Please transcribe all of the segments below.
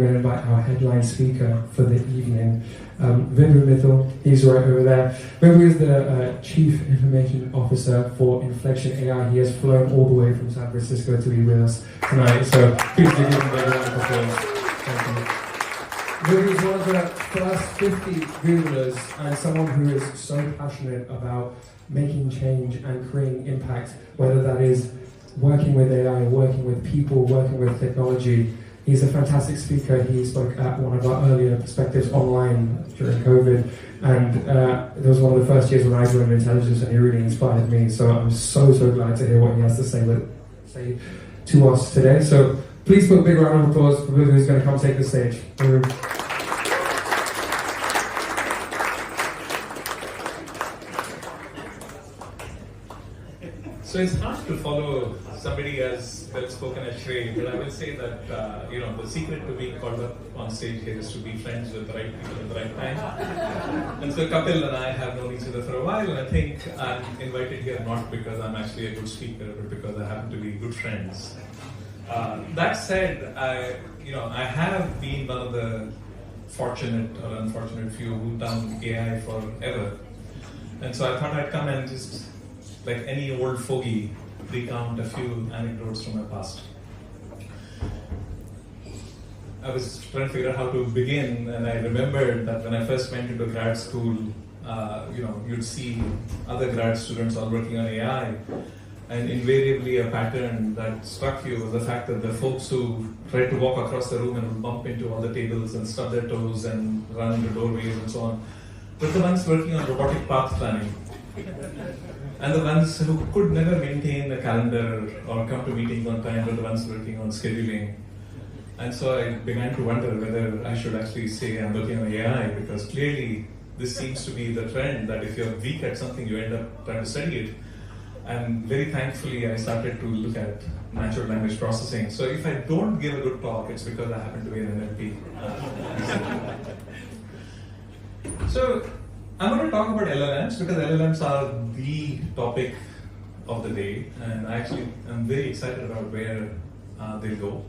going to invite our headline speaker for the evening, Vibhu Mittal. He's right over there. Vibhu is the Chief Information Officer for Inflection AI. He has flown all the way from San Francisco to be with us tonight. So please give him a big round of applause. Thank you. Vibhu is one of the first 50 Googlers and someone who is so passionate about making change and creating impact, whether that is working with AI, working with people, working with technology. He's a fantastic speaker. He spoke at one of our earlier perspectives online during COVID, and it was one of the first years when I joined Vyntelligence, and he really inspired me. So I'm so glad to hear what he has to say to us today. So please put a big round of applause for Vibhu, who's going to come take the stage. So it's hard to follow somebody as well spoken as Shrey, but I will say that the secret to being called up on stage here is to be friends with the right people at the right time. And so Kapil and I have known each other for a while, and I think I'm invited here not because I'm actually a good speaker, but because I happen to be good friends. That said, I have been one of the fortunate or unfortunate few who've done AI forever, and so I thought I'd come and just, like any old fogey, recount a few anecdotes from my past. I was trying to figure out how to begin, and I remembered that when I first went into grad school, you'd see other grad students all working on AI, and invariably a pattern that struck you was the fact that the folks who tried to walk across the room and would bump into all the tables and stub their toes and run into doorways and so on were the ones working on robotic path planning. And the ones who could never maintain a calendar or come to meetings on time were the ones working on scheduling. And so I began to wonder whether I should actually say I'm working on AI, because clearly this seems to be the trend that if you're weak at something, you end up trying to study it. And very thankfully, I started to look at natural language processing. So if I don't give a good talk, it's because I happen to be an NLP. So I'm going to talk about LLMs because LLMs are the topic of the day, and I'm very excited about where they'll go.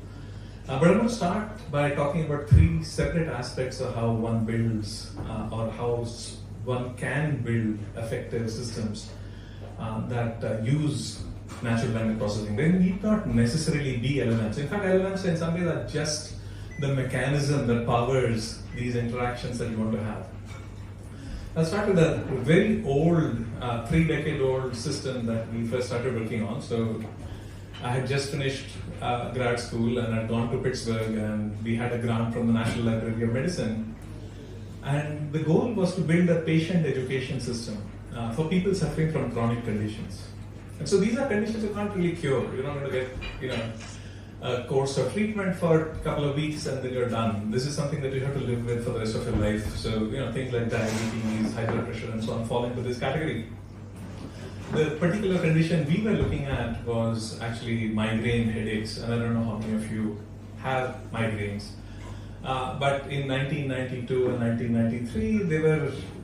But I'm going to start by talking about three separate aspects of how one builds or how one can build effective systems that use natural language processing. They need not necessarily be LLMs. In fact, LLMs in some ways are just the mechanism that powers these interactions that you want to have. I'll start with a very old, 3-decade-old system that we first started working on. So I had just finished grad school and I'd gone to Pittsburgh, and we had a grant from the National Library of Medicine. And the goal was to build a patient education system for people suffering from chronic conditions. And so these are conditions you can't really cure. You're not going to get, a course of treatment for a couple of weeks and then you're done. This is something that you have to live with for the rest of your life. So, things like diabetes, high blood pressure, and so on fall into this category. The particular condition we were looking at was actually migraine headaches, and I don't know how many of you have migraines. But in 1992 and 1993,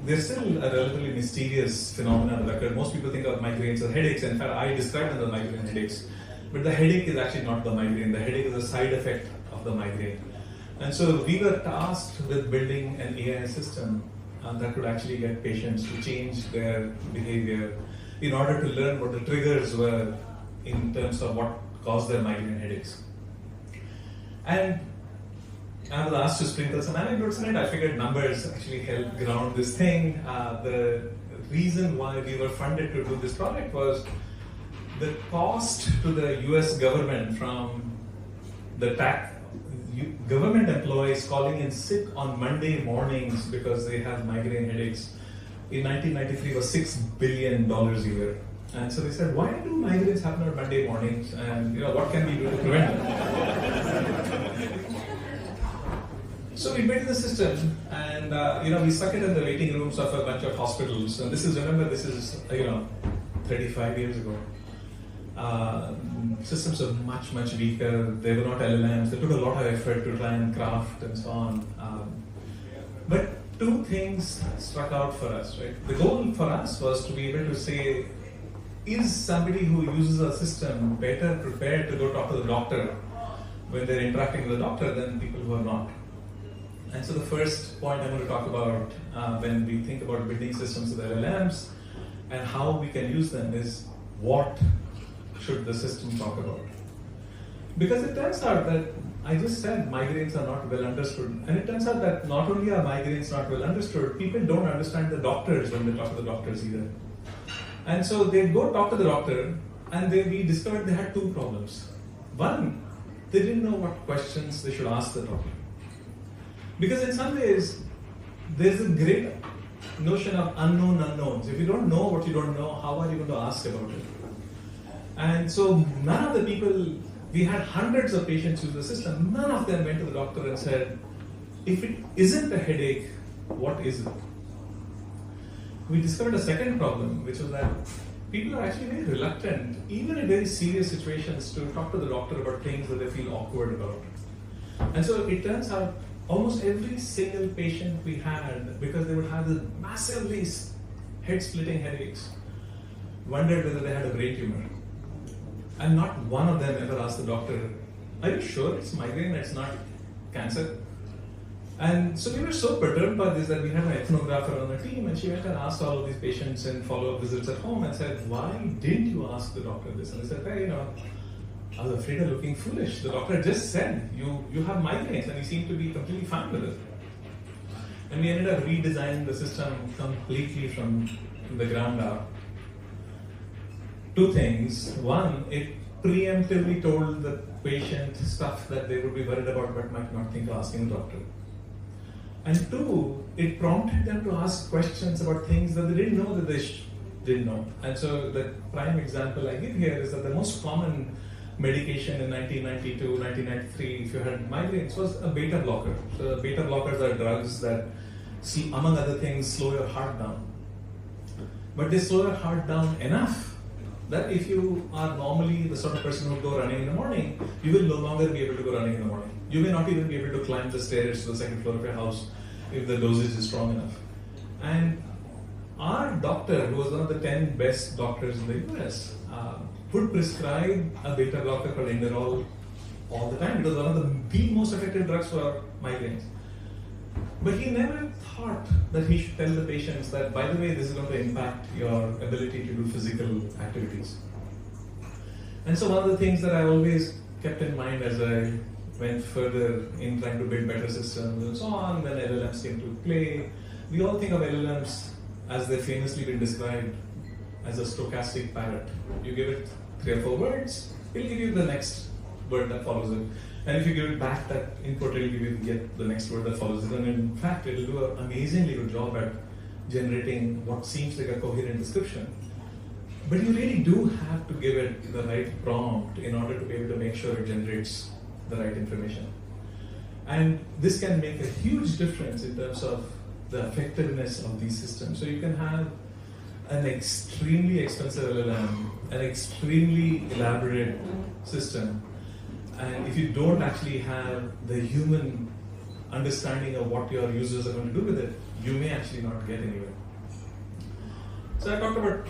they're still a relatively mysterious phenomenon that occurred. Most people think of migraines as headaches. In fact, I describe them as migraine headaches. But the headache is actually not the migraine. The headache is a side effect of the migraine. And so we were tasked with building an AI system that could actually get patients to change their behavior in order to learn what the triggers were in terms of what caused their migraine headaches. And I was asked to sprinkle some anecdotes in it. I figured numbers actually help ground this thing. The reason why we were funded to do this project was the cost to the US government from the government employees calling in sick on Monday mornings because they have migraine headaches in 1993 was $6 billion a year. And so they said, why do migraines happen on Monday mornings? And what can we do to prevent them? So we built the system, and we stuck it in the waiting rooms of a bunch of hospitals. And this is 35 years ago. Systems are much, much weaker. They were not LLMs. They took a lot of effort to try and craft and so on. But two things struck out for us, right? The goal for us was to be able to say, is somebody who uses a system better prepared to go talk to the doctor when they're interacting with the doctor than people who are not. And so the first point I'm going to talk about when we think about building systems with LLMs and how we can use them is what should the system talk about. Because it turns out that I just said migraines are not well understood. And it turns out that not only are migraines not well understood, people don't understand the doctors when they talk to the doctors either. And so they go talk to the doctor and we discovered they had two problems. One, they didn't know what questions they should ask the doctor. Because in some ways, there's a great notion of unknown unknowns. If you don't know what you don't know, how are you going to ask about it? And so none of the people, we had hundreds of patients use the system, none of them went to the doctor and said, if it isn't a headache, what is it? We discovered a second problem, which was that people are actually very reluctant, even in very serious situations, to talk to the doctor about things that they feel awkward about. And so it turns out almost every single patient we had, because they would have this massively head-splitting headaches, wondered whether they had a brain tumor. And not one of them ever asked the doctor, are you sure it's migraine, it's not cancer? And so we were so perturbed by this that we had an ethnographer on the team, and she went and asked all of these patients in follow-up visits at home and said, why didn't you ask the doctor this? And they said, hey, I was afraid of looking foolish. The doctor just said, you have migraines, and he seemed to be completely fine with it. And we ended up redesigning the system completely from the ground up. Two things. One, it preemptively told the patient stuff that they would be worried about but might not think of asking the doctor. And two, it prompted them to ask questions about things that they didn't know that they didn't know. And so the prime example I give here is that the most common medication in 1992, 1993, if you had migraines, was a beta blocker. So beta blockers are drugs that, among other things, slow your heart down. But they slow your heart down enough that if you are normally the sort of person who would go running in the morning, you will no longer be able to go running in the morning. You may not even be able to climb the stairs to the second floor of your house if the dosage is strong enough. And our doctor, who was one of the 10 best doctors in the US, would prescribe a beta blocker called Inderol all the time. It was one of the most effective drugs for migraines. But he never thought that he should tell the patients that, by the way, this is going to impact your ability to do physical activities. And so one of the things that I always kept in mind as I went further in trying to build better systems and so on, when LLMs came to play, we all think of LLMs as they've famously been described as a stochastic parrot. You give it 3 or 4 words, it'll give you the next word that follows it. And if you give it back that input, it'll give you yet the next word that follows it. And in fact, it'll do an amazingly good job at generating what seems like a coherent description. But you really do have to give it the right prompt in order to be able to make sure it generates the right information. And this can make a huge difference in terms of the effectiveness of these systems. So you can have an extremely expensive LLM, an extremely elaborate system, and if you don't actually have the human understanding of what your users are going to do with it, you may actually not get anywhere. So I talked about,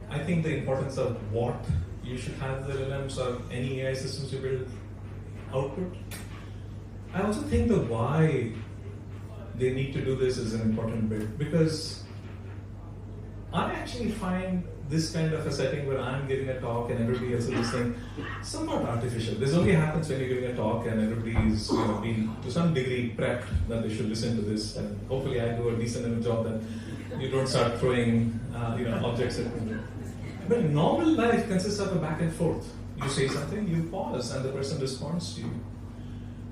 I think, the importance of what you should have the LLMs or any AI systems you build output. I also think the why they need to do this is an important bit, because I actually find this kind of a setting where I'm giving a talk and everybody else is listening somewhat artificial. This only happens when you're giving a talk and everybody is being to some degree prepped that they should listen to this, and hopefully I do a decent enough job that you don't start throwing objects at me. But normal life consists of a back and forth. You say something, you pause, and the person responds to you.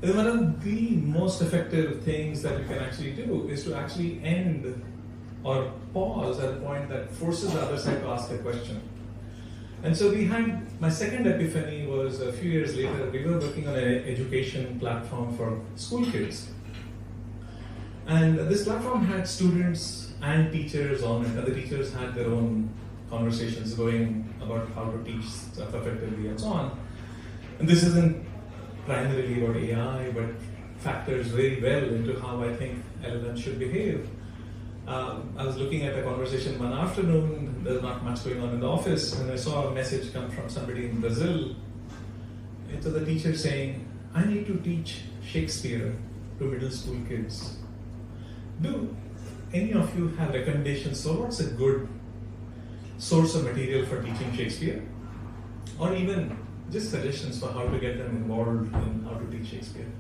And one of the most effective things that you can actually do is to actually end or pause at a point that forces the other side to ask a question. And so we had, my second epiphany was a few years later. We were working on an education platform for school kids. And this platform had students and teachers on it. Other teachers had their own conversations going about how to teach stuff effectively and so on. And this isn't primarily about AI, but factors very well into how I think LLMs should behave. I was looking at a conversation one afternoon. There's not much going on in the office, and I saw a message come from somebody in Brazil. It was the teacher saying, I need to teach Shakespeare to middle school kids. Do any of you have recommendations? So what's a good source of material for teaching Shakespeare? Or even just suggestions for how to get them involved in how to teach Shakespeare.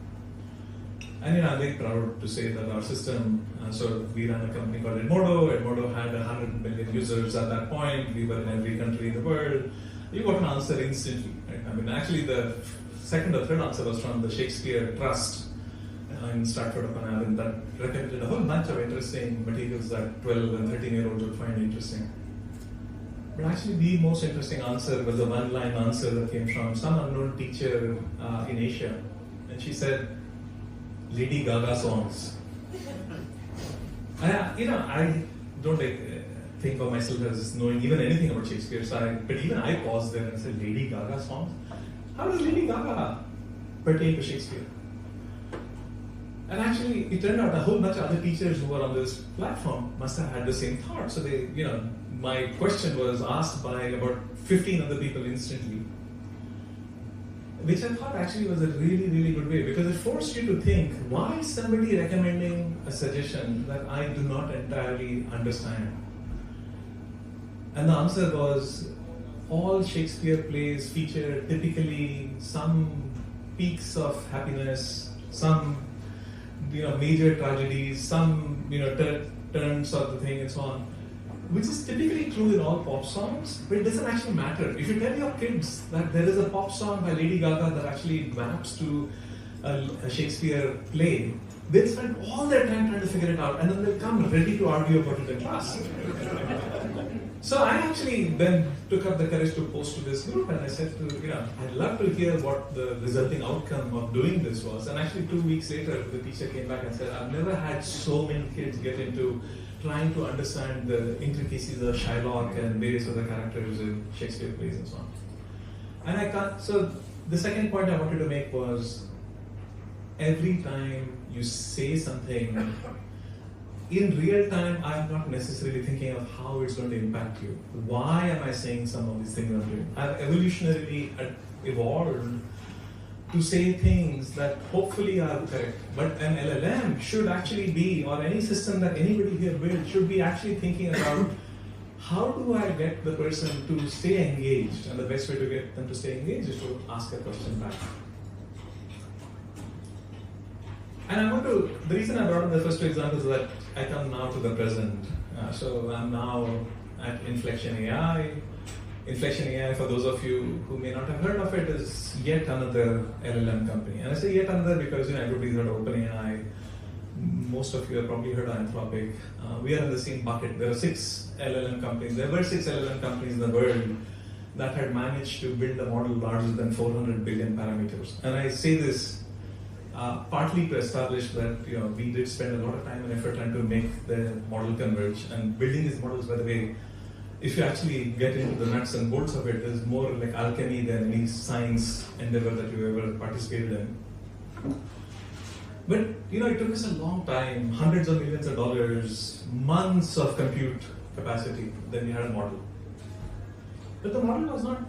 And I'm very proud to say that our system, so we ran a company called Edmodo. Edmodo had 100 million users at that point. We were in every country in the world. You got an answer instantly. Right? I mean, actually the second or third answer was from the Shakespeare Trust in Stanford upon Avon that recommended a whole bunch of interesting materials that 12 and 13-year-olds would find interesting. But actually the most interesting answer was a one-line answer that came from some unknown teacher in Asia. And she said, Lady Gaga songs. I don't think of myself as knowing even anything about Shakespeare, but even I paused there and said, Lady Gaga songs? How does Lady Gaga pertain to Shakespeare? And actually, it turned out a whole bunch of other teachers who were on this platform must have had the same thought. So they, my question was asked by about 15 other people instantly, which I thought actually was a really, really good way because it forced you to think, why is somebody recommending a suggestion that I do not entirely understand? And the answer was, all Shakespeare plays feature typically some peaks of happiness, some major tragedies, some turns of the thing and so on, which is typically true in all pop songs, but it doesn't actually matter. If you tell your kids that there is a pop song by Lady Gaga that actually maps to a Shakespeare play, they'll spend all their time trying to figure it out, and then they'll come ready to argue about it in class. So I actually then took up the courage to post to this group, and I said to, I'd love to hear what the resulting outcome of doing this was. And actually 2 weeks later, the teacher came back and said, I've never had so many kids get into trying to understand the intricacies of Shylock and various other characters in Shakespeare plays and so on. And so the second point I wanted to make was, every time you say something, in real time, I'm not necessarily thinking of how it's going to impact you. Why am I saying some of these things I'm doing? I've evolutionarily evolved to say things that hopefully are correct. But an LLM should actually be, or any system that anybody here builds, should be actually thinking about how do I get the person to stay engaged? And the best way to get them to stay engaged is to ask a question back. And the reason I brought up the first two examples is that I come now to the present. So I'm now at Inflection AI. Inflection AI, for those of you who may not have heard of it, is yet another LLM company. And I say yet another because everybody's heard of OpenAI. Most of you have probably heard of Anthropic. We are in the same bucket. There are 6 LLM companies. There were 6 LLM companies in the world that had managed to build a model larger than 400 billion parameters. And I say this partly to establish that we did spend a lot of time and effort trying to make the model converge. And building these models, by the way, if you actually get into the nuts and bolts of it, is more like alchemy than any science endeavor that you ever participated in. But it took us a long time, hundreds of millions of dollars, months of compute capacity, then we had a model. But the model was not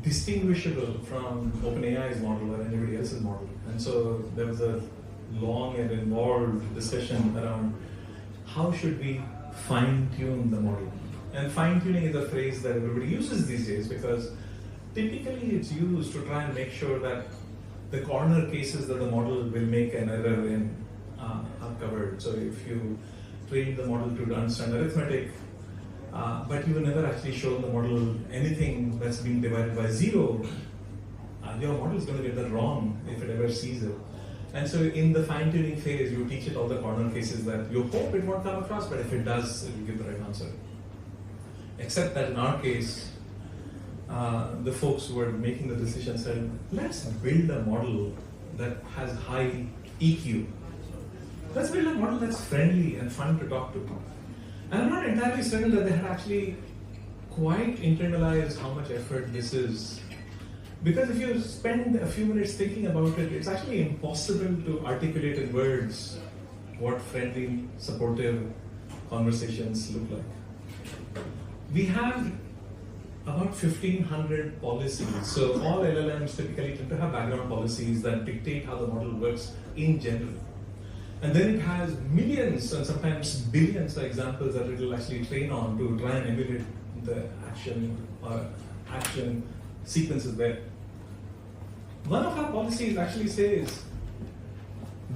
distinguishable from OpenAI's model or anybody else's model. And so there was a long and involved discussion around how should we fine-tune the model. And fine-tuning is a phrase that everybody uses these days because typically it's used to try and make sure that the corner cases that the model will make an error in are covered. So if you train the model to understand arithmetic, but you will never actually show the model anything that's being divided by 0, your model is going to get that wrong if it ever sees it. And so in the fine-tuning phase, you teach it all the corner cases that you hope it won't come across, but if it does, it will give the right answer. Except that in our case, the folks who were making the decision said, let's build a model that has high EQ. Let's build a model that's friendly and fun to talk to. And I'm not entirely certain that they had actually quite internalized how much effort this is. Because if you spend a few minutes thinking about it, it's actually impossible to articulate in words what friendly, supportive conversations look like. We have about 1,500 policies. So all LLMs typically tend to have background policies that dictate how the model works in general. And then it has millions and sometimes billions of examples that it will actually train on to try and emulate the action sequences there. One of our policies actually says,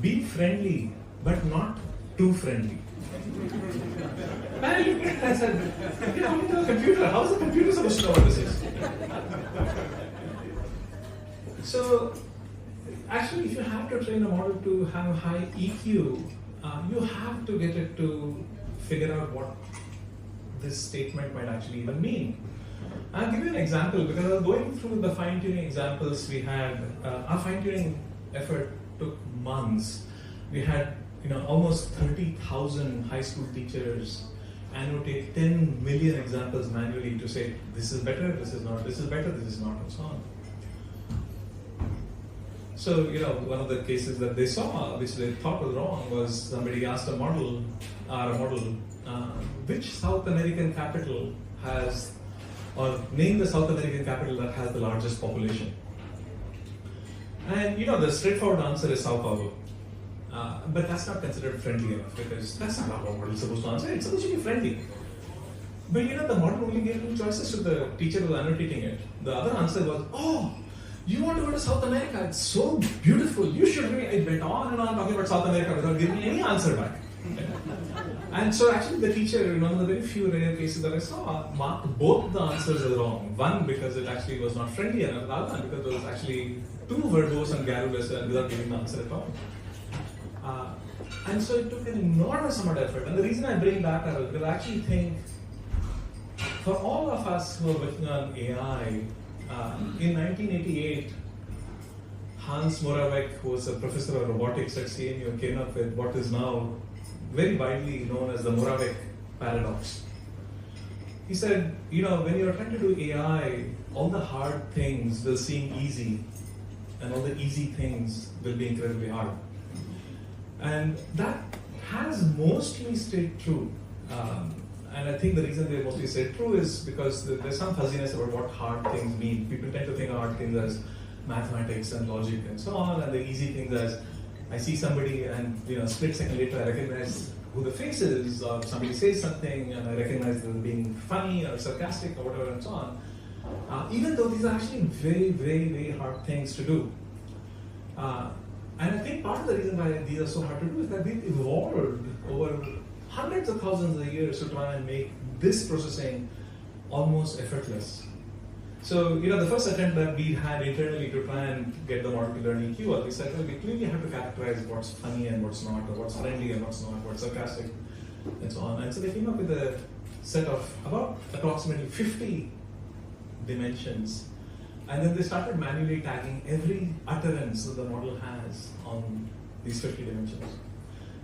be friendly, but not too friendly. And I looked at it and I said, you're talking to a computer. How is the computer supposed to know what this is? So, actually, if you have to train a model to have high EQ, you have to get it to figure out what this statement might actually even mean. I'll give you an example because I was going through the fine-tuning examples we had. Our fine-tuning effort took months. We had almost 30,000 high school teachers annotate 10 million examples manually to say, this is better, this is not, this is better, this is not, and so on. So, one of the cases that they saw, which they thought was wrong, was somebody asked a model, which South American capital has, or name the South American capital that has the largest population. And the straightforward answer is Sao Paulo. But that's not considered friendly enough because that's not how a model is supposed to answer. It's supposed to be friendly. But the model only gave two choices to the teacher who was annotating it. The other answer was, oh, you want to go to South America? It's so beautiful. You should really. It went on and on talking about South America without giving me any answer back. And so actually the teacher, one of the very few rare cases that I saw, marked both the answers as wrong. One because it actually was not friendly enough, the other one because it was actually too verbose and garrulous and without giving the answer at all. And so it took an enormous amount of effort. And the reason I bring that up is because I actually think for all of us who are working on AI, in 1988, Hans Moravec, who was a professor of robotics at CMU, came up with what is now very widely known as the Moravec paradox. He said, when you're trying to do AI, all the hard things will seem easy, and all the easy things will be incredibly hard. And that has mostly stayed true. And I think the reason they mostly stayed true is because there's some fuzziness about what hard things mean. People tend to think of hard things as mathematics and logic and so on, and the easy things as I see somebody and a split second later I recognize who the face is, or somebody says something and I recognize them being funny or sarcastic or whatever and so on. Even though these are actually very, very, very hard things to do. And I think part of the reason why these are so hard to do is that we've evolved over hundreds of thousands of years to try and make this processing almost effortless. So, the first attempt that we had internally to try and get the model to learn EQ was we said, well, we clearly have to characterize what's funny and what's not, or what's friendly and what's not, what's sarcastic, and so on. And so they came up with a set of about approximately 50 dimensions. And then they started manually tagging every utterance that the model has on these 50 dimensions.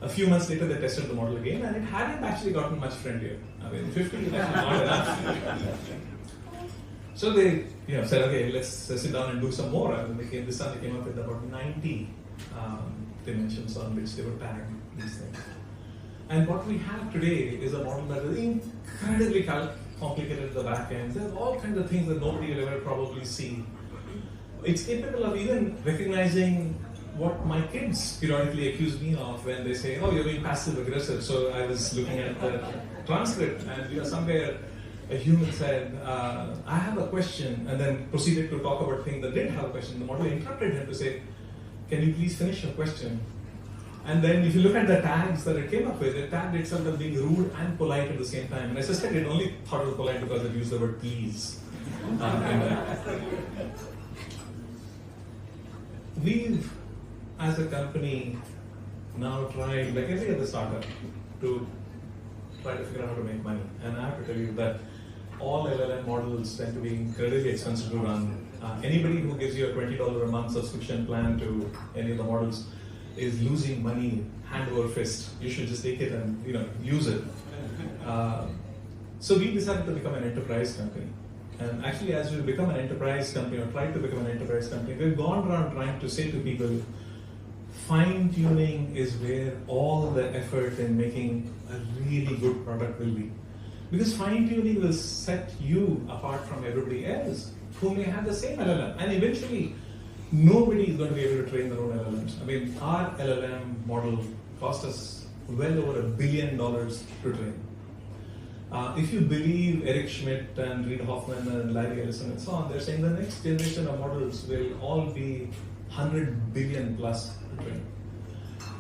A few months later, they tested the model again, and it hadn't actually gotten much friendlier. I mean, 50 is actually not enough. So they said, okay, let's sit down and do some more. And this time they came up with about 90 dimensions on which they would tag these things. And what we have today is a model that is incredibly complicated at the back end. There's all kinds of things that nobody will ever probably see. It's capable of even recognizing what my kids periodically accuse me of when they say, oh, you're being passive aggressive. So I was looking at the transcript and somewhere a human said, I have a question, and then proceeded to talk about things that didn't have a question. The model interrupted him to say, can you please finish your question? And then if you look at the tags that it came up with, it tagged itself as being rude and polite at the same time. And I suspect it only thought it was polite because it used the word please. We've, as a company, now tried, like every other startup, to try to figure out how to make money. And I have to tell you that all LLM models tend to be incredibly expensive to run. Anybody who gives you a $20 a month subscription plan to any of the models is losing money hand over fist. You should just take it and use it. So we decided to become an enterprise company. And actually, as we become an enterprise company, or tried to become an enterprise company, we've gone around trying to say to people, fine-tuning is where all the effort in making a really good product will be. Because fine-tuning will set you apart from everybody else who may have the same LLM. And eventually, nobody is going to be able to train their own LLMs. I mean, our LLM model cost us well over $1 billion to train. If you believe Eric Schmidt and Reid Hoffman and Larry Ellison and so on, they're saying the next generation of models will all be 100 billion plus to train.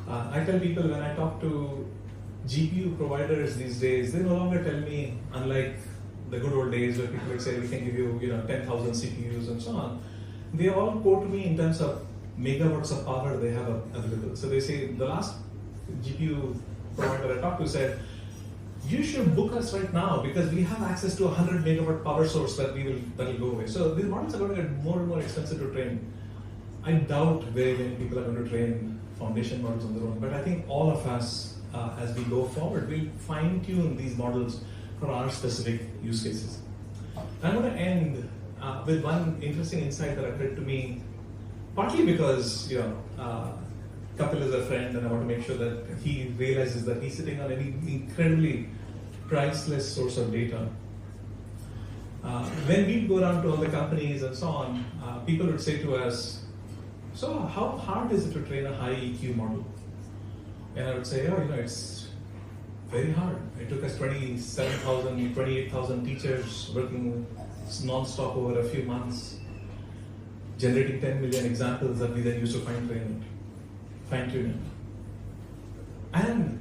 I tell people when I talk to GPU providers these days, they no longer tell me, unlike the good old days where people would say we can give you 10,000 CPUs and so on, they all quote me in terms of megawatts of power they have available. So they say the last GPU provider I talked to said, you should book us right now because we have access to a 100 megawatt power source that will go away. So these models are going to get more and more expensive to train. I doubt very many people are going to train foundation models on their own, but I think all of us, as we go forward, will fine-tune these models for our specific use cases. I'm going to end with one interesting insight that occurred to me, partly because Kapil is a friend, and I want to make sure that he realizes that he's sitting on an incredibly priceless source of data. When we go around to all the companies and so on, people would say to us, so how hard is it to train a high EQ model? And I would say, it's very hard. It took us 28,000 teachers working non-stop over a few months, generating 10 million examples that we then used to fine-tune it. And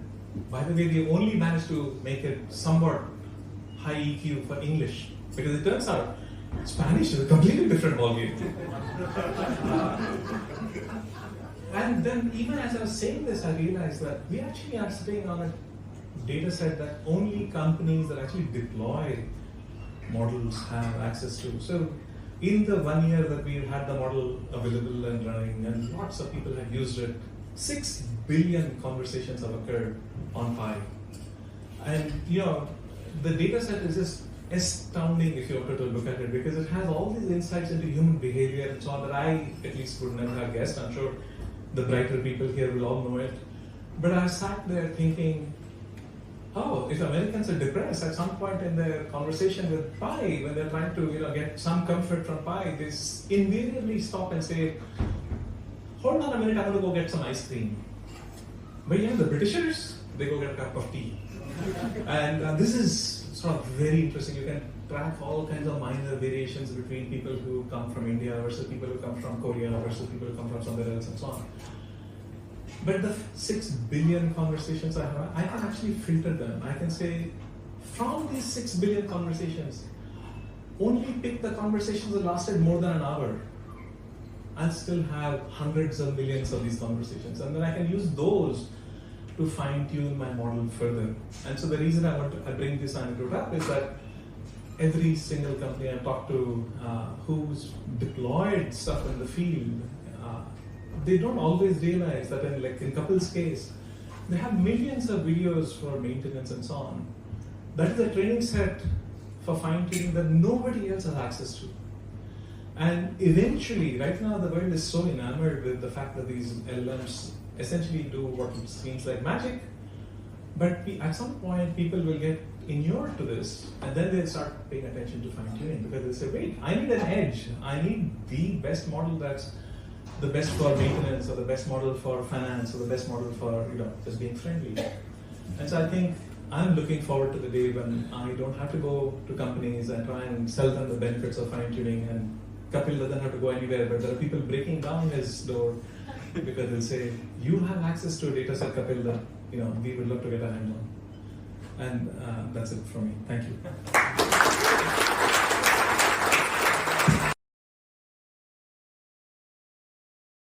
by the way, we only managed to make it somewhat high EQ for English, because it turns out Spanish is a completely different ballgame. And then even as I was saying this, I realized that we actually are sitting on a data set that only companies that actually deploy models have access to. So in the 1 year that we've had the model available and running, and lots of people have used it, 6 billion conversations have occurred on Pi. And the data set is just astounding if you were to look at it, because it has all these insights into human behavior and so on that I at least would never have guessed. I'm sure the brighter people here will all know it. But I sat there thinking, if Americans are depressed at some point in their conversation with Pi, when they're trying to get some comfort from Pi, they invariably stop and say, hold on a minute, I'm going to go get some ice cream. But the Britishers, they go get a cup of tea. And this is sort of very interesting. You can track all kinds of minor variations between people who come from India versus people who come from Korea versus people who come from somewhere else and so on. But the 6 billion conversations I have, I can actually filter them. I can say, from these 6 billion conversations, only pick the conversations that lasted more than an hour. I still have hundreds of millions of these conversations. And then I can use those to fine-tune my model further. And so the reason I bring this anecdote up is that every single company I talk to who's deployed stuff in the field, they don't always realize that in Kapil's case, they have millions of videos for maintenance and so on. That is a training set for fine-tuning that nobody else has access to. And eventually, right now the world is so enamored with the fact that these LLMs essentially do what seems like magic, but at some point people will get inured to this, and then they'll start paying attention to fine-tuning, because they'll say, wait, I need an edge. I need the best model that's the best for maintenance, or the best model for finance, or the best model for just being friendly. And so I think I'm looking forward to the day when I don't have to go to companies and try and sell them the benefits of fine-tuning, and Kapil doesn't have to go anywhere, but there are people breaking down his door because they'll say, you have access to a data set, Kapil, that we would love to get a hand on. And that's it from me. Thank you.